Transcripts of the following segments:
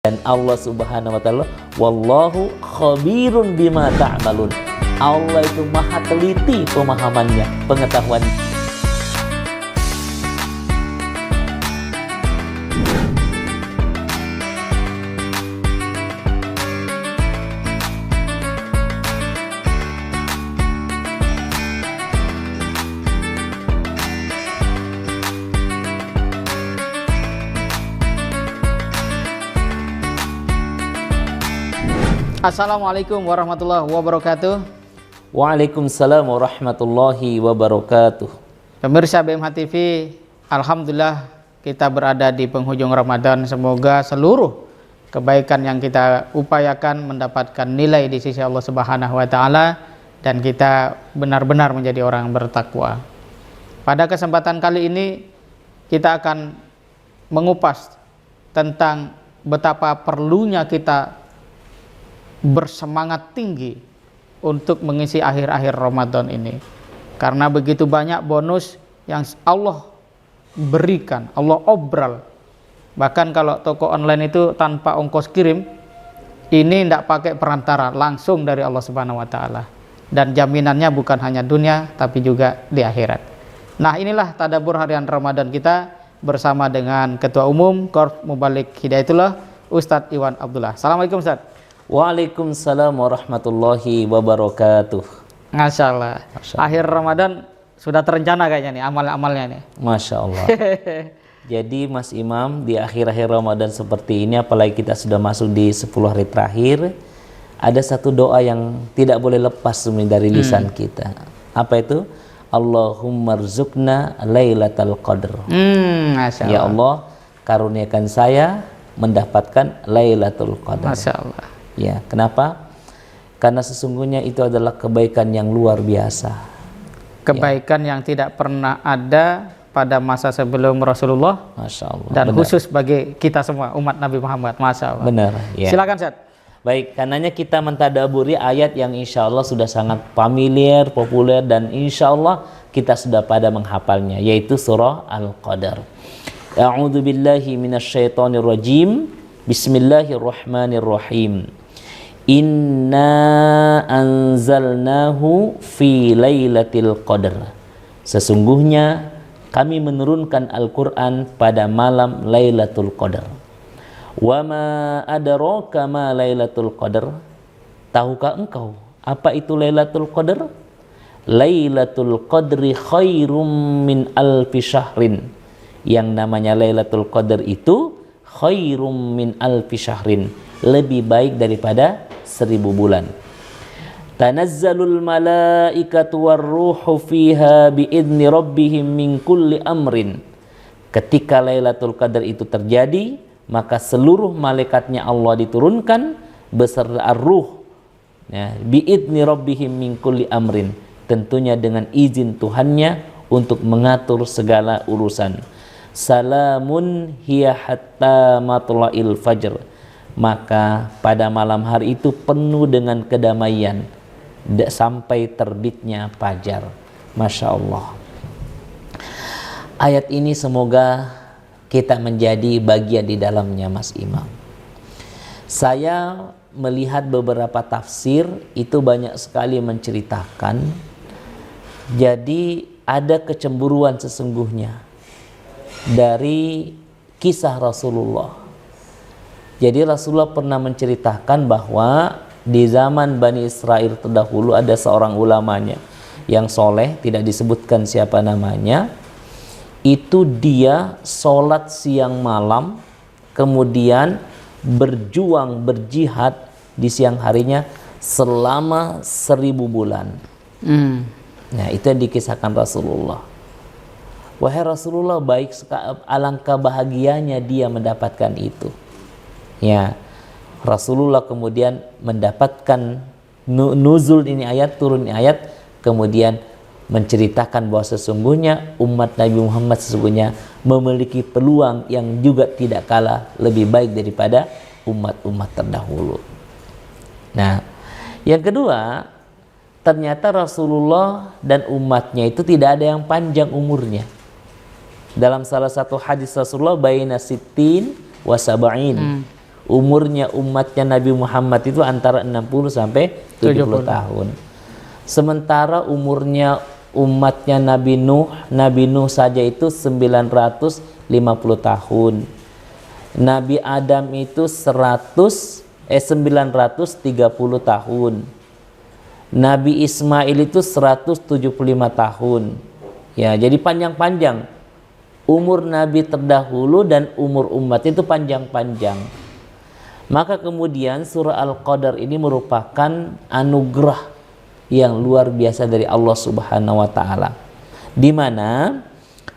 Dan Allah Subhanahu wa taala, wallahu khabirun bima ta'malun. Allah itu maha teliti pemahamannya, pengetahuan. Assalamualaikum warahmatullahi wabarakatuh. Waalaikumsalam warahmatullahi wabarakatuh. Pemirsa BMH TV, alhamdulillah kita berada di penghujung Ramadan. Semoga seluruh kebaikan yang kita upayakan mendapatkan nilai di sisi Allah Subhanahu wa taala dan kita benar-benar menjadi orang yang bertakwa. Pada kesempatan kali ini kita akan mengupas tentang betapa perlunya kita bersemangat tinggi untuk mengisi akhir-akhir Ramadan ini, karena begitu banyak bonus yang Allah berikan, Allah obral. Bahkan kalau toko online itu tanpa ongkos kirim, ini tidak pakai perantara, langsung dari Allah Subhanahu wa taala, dan jaminannya bukan hanya dunia tapi juga di akhirat. Nah, inilah tadabbur harian Ramadan kita bersama dengan Ketua Umum Korps Mubalik Hidayatullah, Ustadz Iwan Abdullah. Assalamualaikum Ustadz. Waalaikumsalam warahmatullahi wabarakatuh. Masya Allah. Akhir Ramadan sudah terencana kayaknya nih amal-amalnya nih. Masya Allah. Jadi Mas Imam, di akhir-akhir Ramadan seperti ini, apalagi kita sudah masuk di 10 hari terakhir, ada satu doa yang tidak boleh lepas dari lisan kita. Apa itu? Allahumma rzuqna lailatul qadr. Masya Allah. Ya Allah, karuniakan saya mendapatkan lailatul qadr. Masya Allah. Ya, kenapa? Karena sesungguhnya itu adalah kebaikan yang luar biasa. Kebaikan yang tidak pernah ada pada masa sebelum Rasulullah. Masya Allah. Dan benar. Khusus bagi kita semua umat Nabi Muhammad. Masya Allah. Benar. Ya. Silakan Ustaz. Baik, karenanya kita mentadaburi ayat yang insya Allah sudah sangat familiar, populer, dan insya Allah kita sudah pada menghafalnya, yaitu surah Al-Qadar. A'udzu billahi minasyaitonir rajim. Bismillahirrahmanirrahim. Inna anzalnahu fi lailatul qadr. Sesungguhnya kami menurunkan Al-Qur'an pada malam Lailatul Qadar. Wa ma adraka ma Lailatul Qadar? Tahukah engkau apa itu Lailatul Qadar? Lailatul Qadri khairum min alfi syahrin. Yang namanya Lailatul Qadar itu khairum min alfi syahrin, lebih baik daripada 1000 bulan. Tanazzalul malaikatu warruhu fiha biidzni rabbihim min kulli amrin. Ketika Lailatul Qadar itu terjadi, maka seluruh malaikatnya Allah diturunkan beserta ar-ruh, ya, biidzni rabbihim min kulli amrin, tentunya dengan izin Tuhannya untuk mengatur segala urusan. Salamun hiya hatta matla'il fajr. Maka pada malam hari itu penuh dengan kedamaian sampai terbitnya fajar. Masya Allah. Ayat ini semoga kita menjadi bagian di dalamnya, Mas Imam. Saya melihat beberapa tafsir itu banyak sekali menceritakan, jadi ada kecemburuan sesungguhnya dari kisah Rasulullah. Jadi Rasulullah pernah menceritakan bahwa di zaman Bani Israel terdahulu ada seorang ulamanya yang soleh, tidak disebutkan siapa namanya. Itu dia sholat siang malam, kemudian berjuang, berjihad di siang harinya selama 1000 bulan. Nah, itu yang dikisahkan Rasulullah. Wahai Rasulullah, baik sekali, alangkah bahagianya dia mendapatkan itu. Ya, Rasulullah kemudian mendapatkan nuzul ini ayat, turun ini ayat, kemudian menceritakan bahwa sesungguhnya umat Nabi Muhammad sesungguhnya memiliki peluang yang juga tidak kalah lebih baik daripada umat-umat terdahulu. Nah, yang kedua, ternyata Rasulullah dan umatnya itu tidak ada yang panjang umurnya. Dalam salah satu hadis Rasulullah, baina sittin wa sab'in, umurnya umatnya Nabi Muhammad itu antara 60 sampai 70 tahun. Sementara umurnya umatnya Nabi Nuh saja itu 950 tahun. Nabi Adam itu 930 tahun. Nabi Ismail itu 175 tahun. Ya, jadi panjang-panjang. Umur Nabi terdahulu dan umur umat itu panjang-panjang. Maka kemudian surah Al-Qadar ini merupakan anugerah yang luar biasa dari Allah Subhanahu wa taala. Di mana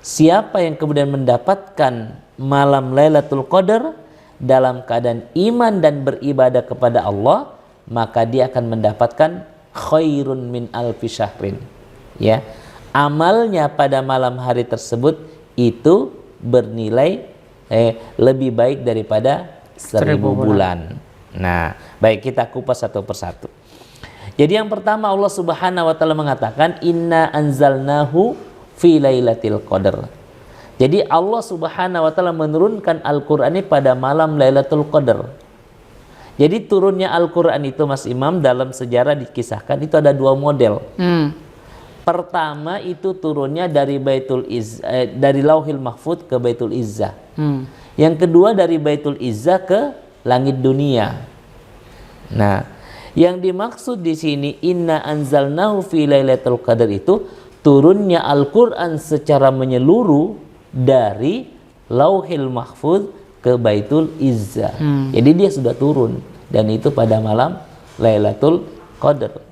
siapa yang kemudian mendapatkan malam Lailatul Qadar dalam keadaan iman dan beribadah kepada Allah, maka dia akan mendapatkan khairun min alfi syahrin. Ya, amalnya pada malam hari tersebut itu bernilai lebih baik daripada 1000 bulan. Nah, baik, kita kupas satu persatu. Jadi yang pertama, Allah Subhanahu wa taala mengatakan inna anzalnahu fi lailatul qadar. Jadi Allah Subhanahu wa taala menurunkan Al-Qur'an ini pada malam Lailatul Qadar. Jadi turunnya Al-Qur'an itu, Mas Imam, dalam sejarah dikisahkan itu ada dua model. Pertama itu turunnya dari dari Lauhil Mahfuz ke Baitul Izzah. Yang kedua dari Baitul Izzah ke langit dunia. Nah, yang dimaksud di sini inna anzalnahu fi lailatul qadar itu turunnya Al-Qur'an secara menyeluruh dari Lauhil Mahfuz ke Baitul Izzah. Jadi dia sudah turun dan itu pada malam Lailatul Qadar.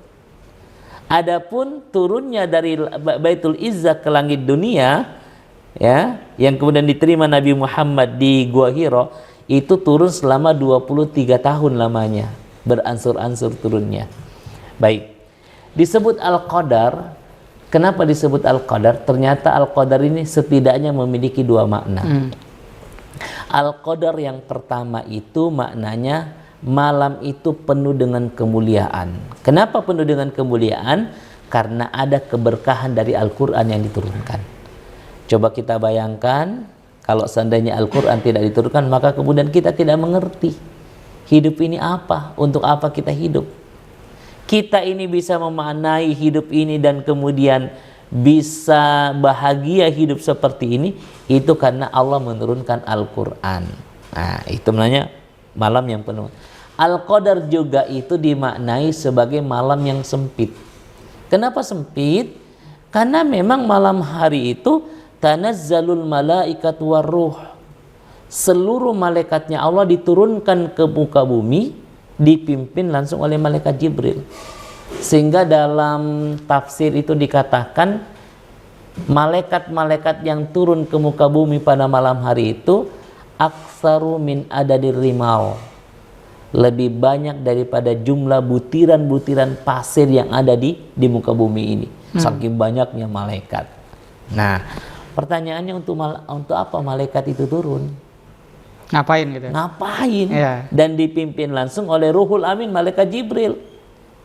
Adapun turunnya dari Baitul Izzah ke langit dunia, ya, yang kemudian diterima Nabi Muhammad di Gua Hira, itu turun selama 23 tahun lamanya, beransur-ansur turunnya. Baik, disebut Al-Qadar. Kenapa disebut Al-Qadar? Ternyata Al-Qadar ini setidaknya memiliki dua makna. Al-Qadar yang pertama itu maknanya malam itu penuh dengan kemuliaan. Kenapa penuh dengan kemuliaan? Karena ada keberkahan dari Al-Quran yang diturunkan. Coba kita bayangkan kalau seandainya Al-Quran tidak diturunkan, maka kemudian kita tidak mengerti hidup ini apa, untuk apa kita hidup. Kita ini bisa memaknai hidup ini dan kemudian bisa bahagia hidup seperti ini, itu karena Allah menurunkan Al-Quran. Nah, itu namanya malam yang penuh. Al-Qadar juga itu dimaknai sebagai malam yang sempit. Kenapa sempit? Karena memang malam hari itu tanazzalul malaikatu warruh. Seluruh malaikatnya Allah diturunkan ke muka bumi, dipimpin langsung oleh malaikat Jibril. Sehingga dalam tafsir itu dikatakan malaikat-malaikat yang turun ke muka bumi pada malam hari itu aktsaru min adadir rimal, lebih banyak daripada jumlah butiran-butiran pasir yang ada di muka bumi ini. Saking banyaknya malaikat. Nah, pertanyaannya untuk apa malaikat itu turun? Ngapain gitu? Ngapain? Ya. Dan dipimpin langsung oleh Ruhul Amin, malaikat Jibril.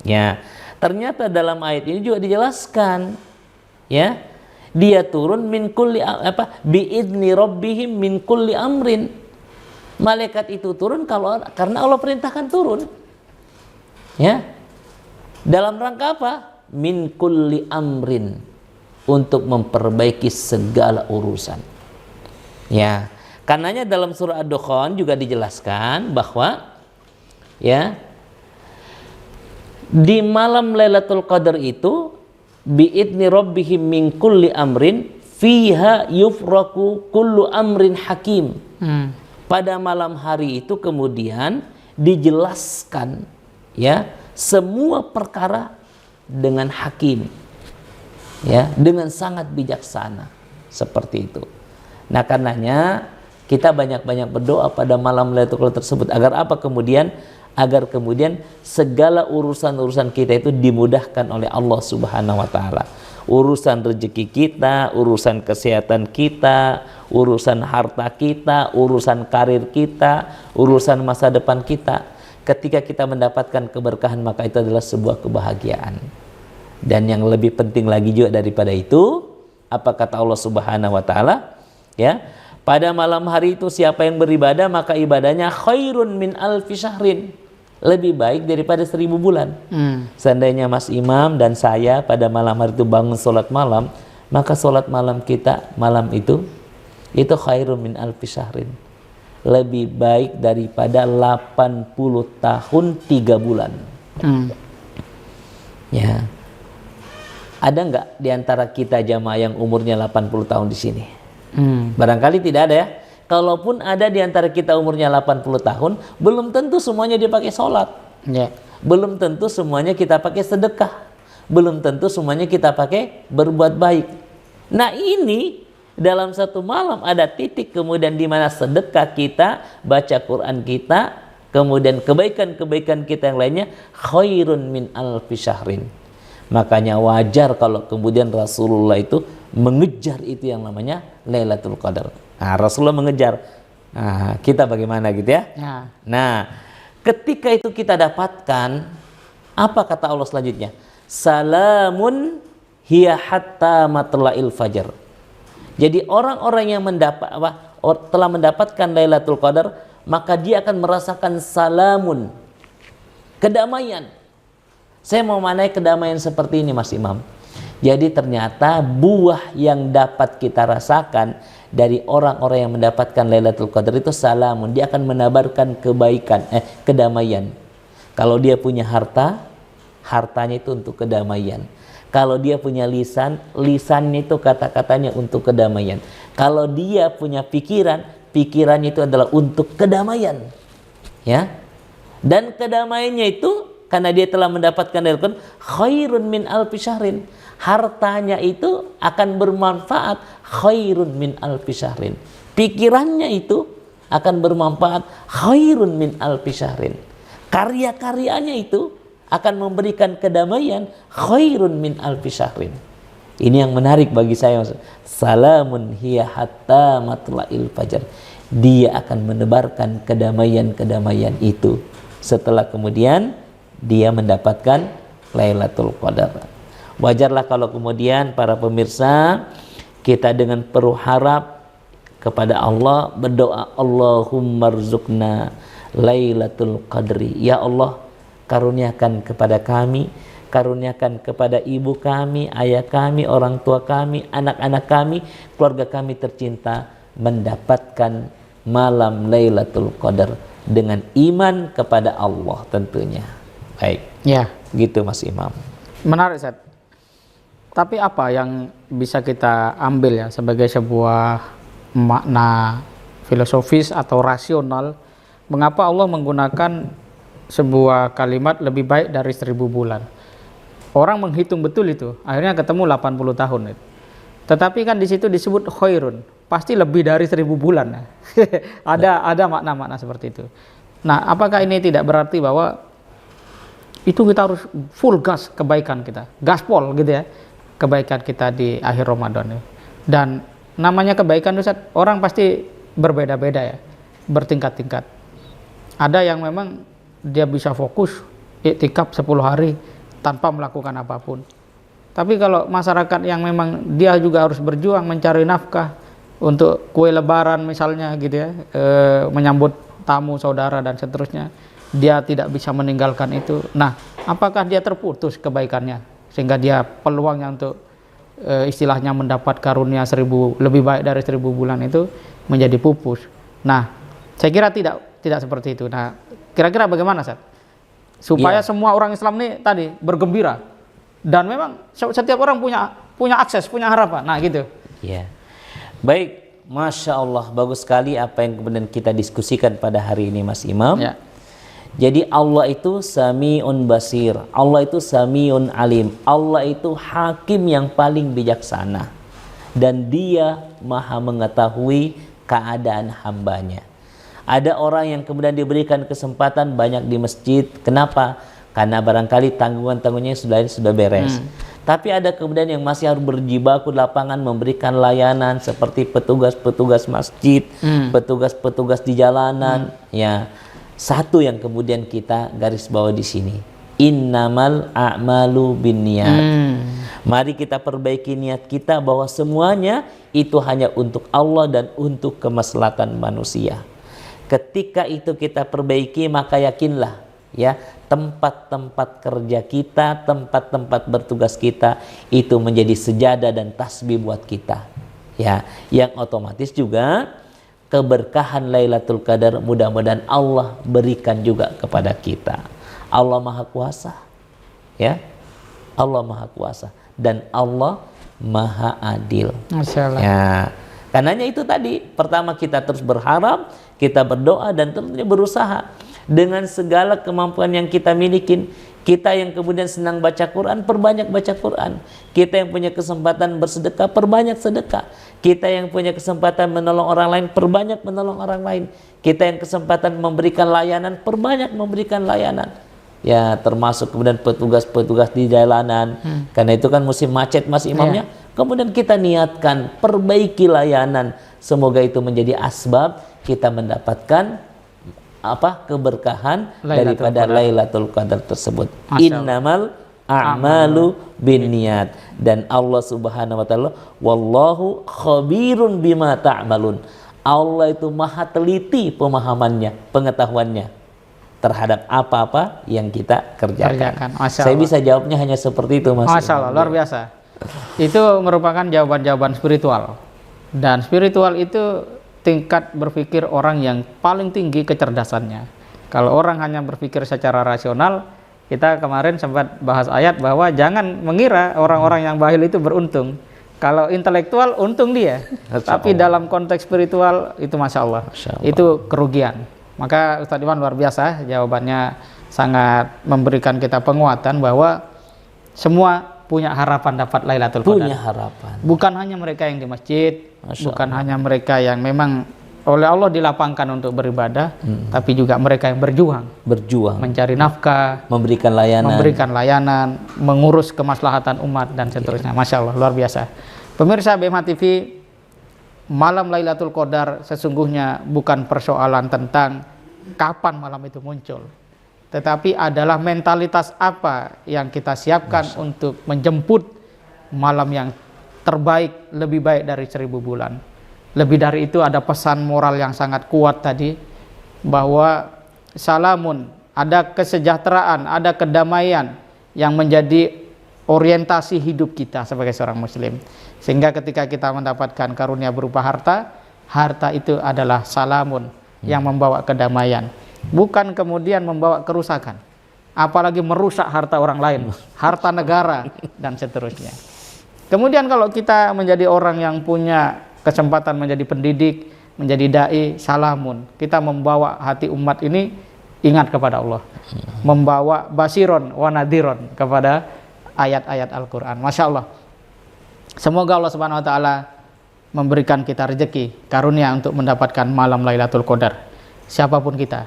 Ya, ternyata dalam ayat ini juga dijelaskan, ya, dia turun min kulli biidni rabbihim min kulli amrin. Malaikat itu turun karena Allah perintahkan turun. Ya. Dalam rangka apa? Min kulli amrin, untuk memperbaiki segala urusan. Ya. Karenanya dalam surah Ad-Dukhan juga dijelaskan bahwa, ya, di malam Lailatul Qadar itu biidni rabbihim min kulli amrin fiha yufraku kullu amrin hakim. Pada malam hari itu kemudian dijelaskan, ya, semua perkara dengan hakim, ya, dengan sangat bijaksana, seperti itu. Nah, karenanya kita banyak-banyak berdoa pada malam Lailatul Qadar tersebut agar apa kemudian? Agar kemudian segala urusan-urusan kita itu dimudahkan oleh Allah Subhanahu wa taala. Urusan rezeki kita, urusan kesehatan kita, urusan harta kita, urusan karir kita, urusan masa depan kita. Ketika kita mendapatkan keberkahan, maka itu adalah sebuah kebahagiaan. Dan yang lebih penting lagi juga daripada itu, apa kata Allah Subhanahu wa taala? Ya, Pada malam hari itu siapa yang beribadah maka ibadahnya khairun min alfi syahrin, lebih baik daripada 1000 bulan. Seandainya Mas Imam dan saya pada malam hari itu bangun sholat malam, maka sholat malam kita malam itu khairun min alfi syahrin, lebih baik daripada 80 tahun 3 bulan. Ya, ada nggak diantara kita jamaah yang umurnya 80 tahun di sini? Barangkali tidak ada ya. Kalaupun ada di antara kita umurnya 80 tahun, belum tentu semuanya dipakai sholat. Belum tentu semuanya kita pakai sedekah. Belum tentu semuanya kita pakai berbuat baik. Nah ini dalam satu malam ada titik kemudian di mana sedekah kita, baca Quran kita, kemudian kebaikan-kebaikan kita yang lainnya khairun min alfi syahrin. Makanya wajar kalau kemudian Rasulullah itu mengejar itu yang namanya Lailatul Qadar. Nah, Rasulullah mengejar. Nah, kita bagaimana gitu ya? Nah, ketika itu kita dapatkan, apa kata Allah selanjutnya? Salamun hiya hatta matla'il fajar. Jadi orang-orang yang telah mendapatkan Lailatul Qadar, maka dia akan merasakan salamun, kedamaian. Saya mau manai kedamaian seperti ini Mas Imam. Jadi ternyata buah yang dapat kita rasakan dari orang-orang yang mendapatkan Lailatul Qadar itu salamun. Dia akan menabarkan kebaikan, kedamaian. Kalau dia punya harta, hartanya itu untuk kedamaian. Kalau dia punya lisan, lisannya itu kata-katanya untuk kedamaian. Kalau dia punya pikiran, pikirannya itu adalah untuk kedamaian. Ya. Dan kedamaiannya itu karena dia telah mendapatkan Lailatul Qadar khairun min alfi syahrin. Hartanya itu akan bermanfaat khairun min alfi syahrin. Pikirannya itu akan bermanfaat khairun min alfi syahrin. Karya-karyanya itu akan memberikan kedamaian khairun min alfi syahrin. Ini yang menarik bagi saya. Salamun hiya hatta matla'il fajar. Dia akan menebarkan kedamaian-kedamaian itu setelah kemudian dia mendapatkan Lailatul Qadar. Wajarlah kalau kemudian para pemirsa kita dengan penuh harap kepada Allah berdoa, Allahumma rzuqna Lailatul Qadri. Ya Allah, karuniakan kepada kami, karuniakan kepada ibu kami, ayah kami, orang tua kami, anak-anak kami, keluarga kami tercinta mendapatkan malam Lailatul Qadar dengan iman kepada Allah tentunya. Baik. Ya, gitu Mas Imam. Menarik, Ustaz. Tapi apa yang bisa kita ambil ya sebagai sebuah makna filosofis atau rasional mengapa Allah menggunakan sebuah kalimat lebih baik dari 1000 bulan? Orang menghitung betul itu, akhirnya ketemu 80 tahun itu. Tetapi kan di situ disebut khairun, pasti lebih dari 1000 bulan. Ada makna-makna seperti itu. Nah, apakah ini tidak berarti bahwa itu kita harus full gas kebaikan kita, gaspol gitu ya, kebaikan kita di akhir Ramadan. Dan namanya kebaikan Ustaz, orang pasti berbeda-beda ya, bertingkat-tingkat. Ada yang memang dia bisa fokus iktikaf 10 hari tanpa melakukan apapun. Tapi kalau masyarakat yang memang dia juga harus berjuang mencari nafkah untuk kue lebaran misalnya gitu ya, menyambut tamu saudara dan seterusnya, dia tidak bisa meninggalkan itu. Nah, apakah dia terputus kebaikannya sehingga dia peluangnya untuk istilahnya mendapat karunia 1000 lebih baik dari 1000 bulan itu menjadi pupus? Nah, saya kira tidak seperti itu. Nah, kira-kira bagaimana, Ustaz? Supaya semua orang Islam ini tadi bergembira dan memang setiap orang punya akses, punya harapan. Nah, gitu. Ya. Baik, Masya Allah, bagus sekali apa yang kemudian kita diskusikan pada hari ini Mas Imam. Ya. Jadi Allah itu Sami'un Basir, Allah itu Sami'un Alim, Allah itu Hakim yang paling bijaksana dan Dia Maha mengetahui keadaan hambanya. Ada orang yang kemudian diberikan kesempatan banyak di masjid. Kenapa? Karena barangkali tanggungan-tanggungannya sudah beres. Tapi ada kemudian yang masih harus berjibaku di lapangan memberikan layanan seperti petugas-petugas masjid, petugas-petugas di jalanan. Ya, satu yang kemudian kita garis bawah di sini, innamal a'malu binniyat. Mari kita perbaiki niat kita bahwa semuanya itu hanya untuk Allah dan untuk kemaslahatan manusia. Ketika itu kita perbaiki, maka yakinlah ya, tempat-tempat kerja kita, tempat-tempat bertugas kita itu menjadi sejadah dan tasbih buat kita. Ya, yang otomatis juga keberkahan Lailatul Qadar mudah-mudahan Allah berikan juga kepada kita. Allah Maha Kuasa. Ya. Allah Maha Kuasa dan Allah Maha Adil. Masya Allah. Ya. Karenanya itu tadi, pertama kita terus berharap, kita berdoa dan tentunya berusaha dengan segala kemampuan yang kita miliki. Kita yang kemudian senang baca Quran, perbanyak baca Quran. Kita yang punya kesempatan bersedekah, perbanyak sedekah. Kita yang punya kesempatan menolong orang lain, perbanyak menolong orang lain. Kita yang kesempatan memberikan layanan, perbanyak memberikan layanan. Ya, termasuk kemudian petugas-petugas di jalanan. Karena itu kan musim macet Mas Imamnya. Kemudian kita niatkan perbaiki layanan. Semoga itu menjadi asbab kita mendapatkan keberkahan daripada Lailatul Qadar tersebut. Innamal a'malu binniyat. Dan Allah Subhanahu wa taala, wallahu khabirun bima ta'malun. Allah itu maha teliti pemahamannya, pengetahuannya terhadap apa-apa yang kita kerjakan. Saya bisa jawabnya hanya seperti itu, Mas. Masya Allah, luar biasa. Itu merupakan jawaban-jawaban spiritual. Dan spiritual itu tingkat berpikir orang yang paling tinggi kecerdasannya. Kalau orang hanya berpikir secara rasional, kita kemarin sempat bahas ayat bahwa jangan mengira orang-orang yang bahil itu beruntung. Kalau intelektual untung dia, tapi dalam konteks spiritual itu Masya Allah, itu kerugian. Maka Ustadz Iwan luar biasa, jawabannya sangat memberikan kita penguatan bahwa semua punya harapan dapat Lailatul Qadar. Punya harapan. Bukan hanya mereka yang di masjid, bukan hanya mereka yang memang oleh Allah dilapangkan untuk beribadah, tapi juga mereka yang berjuang, mencari nafkah, memberikan layanan, mengurus kemaslahatan umat dan seterusnya. Masya Allah, luar biasa. Pemirsa BMH TV, malam Lailatul Qadar sesungguhnya bukan persoalan tentang kapan malam itu muncul, tetapi adalah mentalitas apa yang kita siapkan untuk menjemput malam yang terbaik, lebih baik dari 1000 bulan. Lebih dari itu ada pesan moral yang sangat kuat tadi, bahwa salamun, ada kesejahteraan, ada kedamaian yang menjadi orientasi hidup kita sebagai seorang muslim. Sehingga ketika kita mendapatkan karunia berupa harta, harta itu adalah salamun yang membawa kedamaian, bukan kemudian membawa kerusakan, apalagi merusak harta orang lain, harta negara dan seterusnya. Kemudian kalau kita menjadi orang yang punya kesempatan menjadi pendidik, menjadi dai, salamun, kita membawa hati umat ini ingat kepada Allah, membawa basiron wa nadiron kepada ayat-ayat Al-Quran. Masya Allah. Semoga Allah Subhanahu wa taala memberikan kita rezeki, karunia untuk mendapatkan malam Lailatul Qadar. Siapapun kita,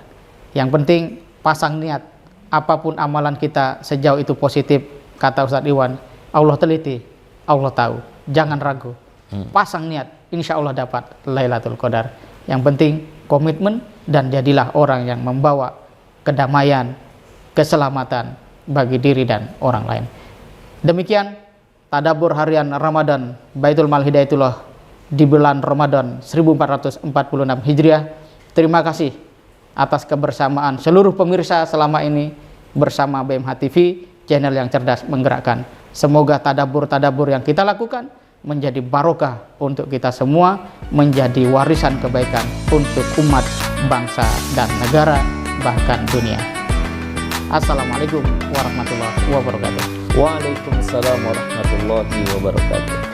yang penting pasang niat. Apapun amalan kita sejauh itu positif, kata Ustadz Iwan, Allah teliti, Allah tahu. Jangan ragu. Pasang niat, insya Allah dapat Lailatul Qadar. Yang penting komitmen dan jadilah orang yang membawa kedamaian, keselamatan bagi diri dan orang lain. Demikian tadabbur harian Ramadan Baitul Mal Hidayatullah di bulan Ramadan 1446 Hijriah. Terima kasih atas kebersamaan seluruh pemirsa selama ini bersama BMH TV, channel yang cerdas menggerakkan. Semoga tadabbur-tadabbur yang kita lakukan menjadi barokah untuk kita semua, menjadi warisan kebaikan untuk umat, bangsa, dan negara, bahkan dunia. Assalamualaikum warahmatullahi wabarakatuh. Waalaikumsalam warahmatullahi wabarakatuh.